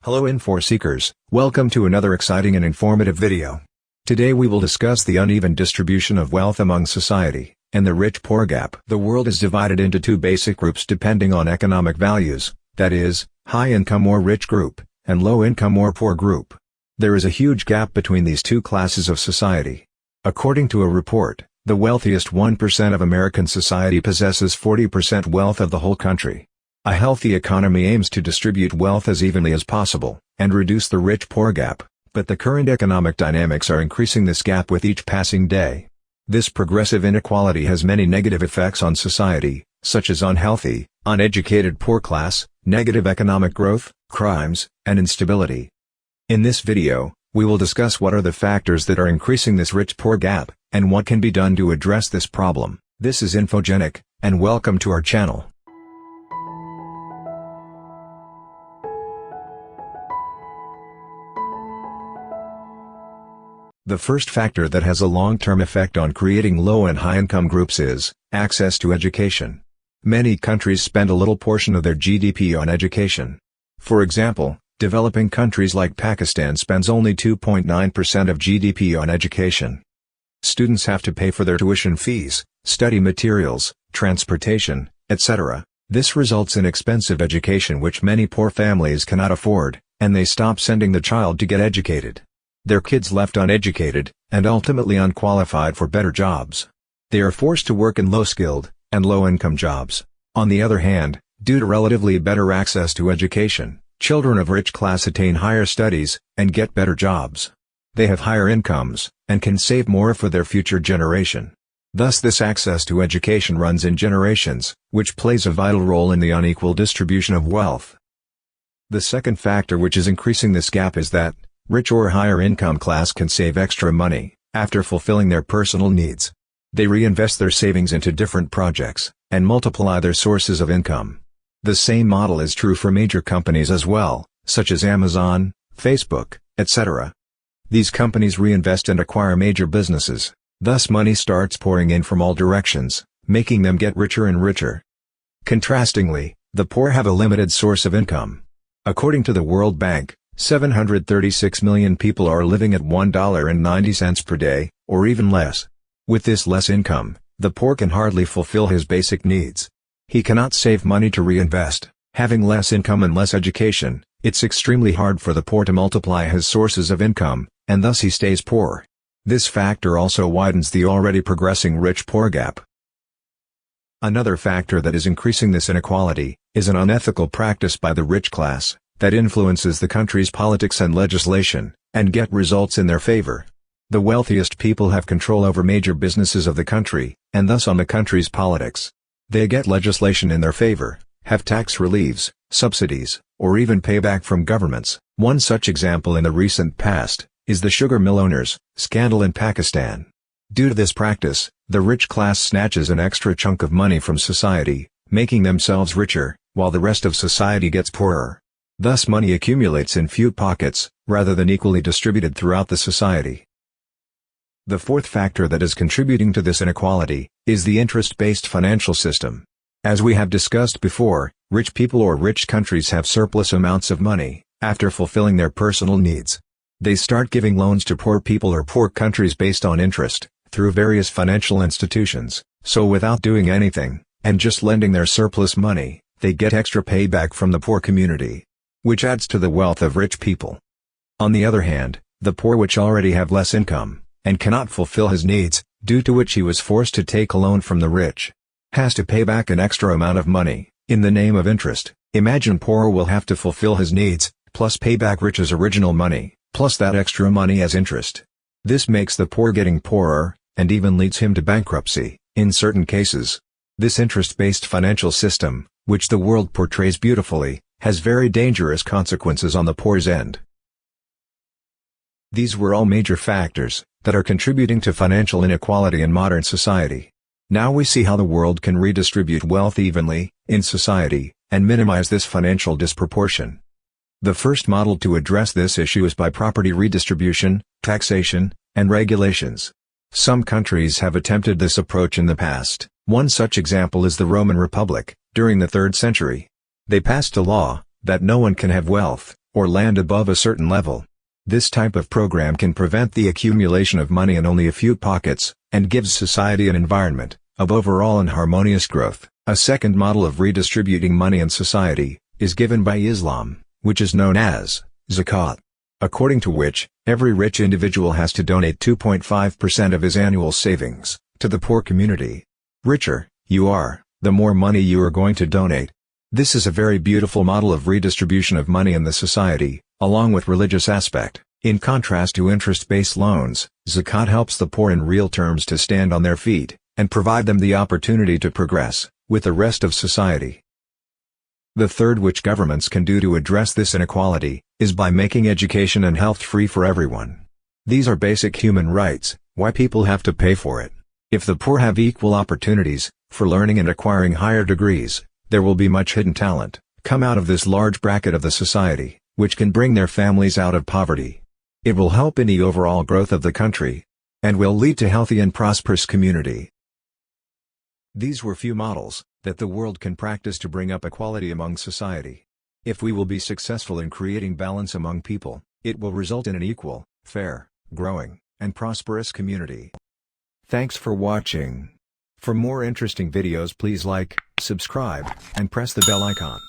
Hello Info seekers, welcome to another exciting and informative video. Today we will discuss the uneven distribution of wealth among society, and the rich-poor gap. The world is divided into two basic groups depending on economic values, that is, high-income or rich group, and low-income or poor group. There is a huge gap between these two classes of society. According to a report, the wealthiest 1% of American society possesses 40% wealth of the whole country. A healthy economy aims to distribute wealth as evenly as possible, and reduce the rich-poor gap, but the current economic dynamics are increasing this gap with each passing day. This progressive inequality has many negative effects on society, such as unhealthy, uneducated poor class, negative economic growth, crimes, and instability. In this video, we will discuss what are the factors that are increasing this rich-poor gap, and what can be done to address this problem. This is Infogenic, and welcome to our channel. The first factor that has a long-term effect on creating low and high-income groups is access to education. Many countries spend a little portion of their GDP on education. For example, developing countries like Pakistan spends only 2.9% of GDP on education. Students have to pay for their tuition fees, study materials, transportation, etc. This results in expensive education which many poor families cannot afford, and they stop sending the child to get educated. Their kids left uneducated, and ultimately unqualified for better jobs. They are forced to work in low-skilled, and low-income jobs. On the other hand, due to relatively better access to education, children of rich class attain higher studies, and get better jobs. They have higher incomes, and can save more for their future generation. Thus this access to education runs in generations, which plays a vital role in the unequal distribution of wealth. The second factor which is increasing this gap is that rich or higher income class can save extra money, after fulfilling their personal needs. They reinvest their savings into different projects, and multiply their sources of income. The same model is true for major companies as well, such as Amazon, Facebook, etc. These companies reinvest and acquire major businesses, thus money starts pouring in from all directions, making them get richer and richer. Contrastingly, the poor have a limited source of income. According to the World Bank, 736 million people are living at $1.90 per day, or even less. With this less income, the poor can hardly fulfill his basic needs. He cannot save money to reinvest. Having less income and less education, it's extremely hard for the poor to multiply his sources of income, and thus he stays poor. This factor also widens the already progressing rich-poor gap. Another factor that is increasing this inequality is an unethical practice by the rich class that influences the country's politics and legislation, and get results in their favor. The wealthiest people have control over major businesses of the country, and thus on the country's politics. They get legislation in their favor, have tax reliefs, subsidies, or even payback from governments. One such example in the recent past is the sugar mill owners scandal in Pakistan. Due to this practice, the rich class snatches an extra chunk of money from society, making themselves richer, while the rest of society gets poorer. Thus money accumulates in few pockets, rather than equally distributed throughout the society. The fourth factor that is contributing to this inequality is the interest-based financial system. As we have discussed before, rich people or rich countries have surplus amounts of money, after fulfilling their personal needs. They start giving loans to poor people or poor countries based on interest, through various financial institutions, so without doing anything, and just lending their surplus money, they get extra payback from the poor community, which adds to the wealth of rich people. On the other hand, the poor which already have less income, and cannot fulfill his needs, due to which he was forced to take a loan from the rich, has to pay back an extra amount of money, in the name of interest. Imagine poor will have to fulfill his needs, plus pay back rich's original money, plus that extra money as interest. This makes the poor getting poorer, and even leads him to bankruptcy, in certain cases. This interest-based financial system, which the world portrays beautifully, has very dangerous consequences on the poor's end. These were all major factors that are contributing to financial inequality in modern society. Now we see how the world can redistribute wealth evenly, in society, and minimize this financial disproportion. The first model to address this issue is by property redistribution, taxation, and regulations. Some countries have attempted this approach in the past. One such example is the Roman Republic, during the 3rd century. They passed a law that no one can have wealth, or land above a certain level. This type of program can prevent the accumulation of money in only a few pockets, and gives society an environment of overall and harmonious growth. A second model of redistributing money in society is given by Islam, which is known as zakat, according to which every rich individual has to donate 2.5% of his annual savings to the poor community. Richer you are, the more money you are going to donate. This is a very beautiful model of redistribution of money in the society, along with religious aspect. In contrast to interest-based loans, zakat helps the poor in real terms to stand on their feet, and provide them the opportunity to progress with the rest of society. The third which governments can do to address this inequality, is by making education and health free for everyone. These are basic human rights. Why people have to pay for it? If the poor have equal opportunities for learning and acquiring higher degrees, there will be much hidden talent come out of this large bracket of the society, which can bring their families out of poverty. It will help in the overall growth of the country, and will lead to healthy and prosperous community. These were few models that the world can practice to bring up equality among society. If we will be successful in creating balance among people, it will result in an equal, fair, growing, and prosperous community. Thanks for watching. For more interesting videos, please like, subscribe, and press the bell icon.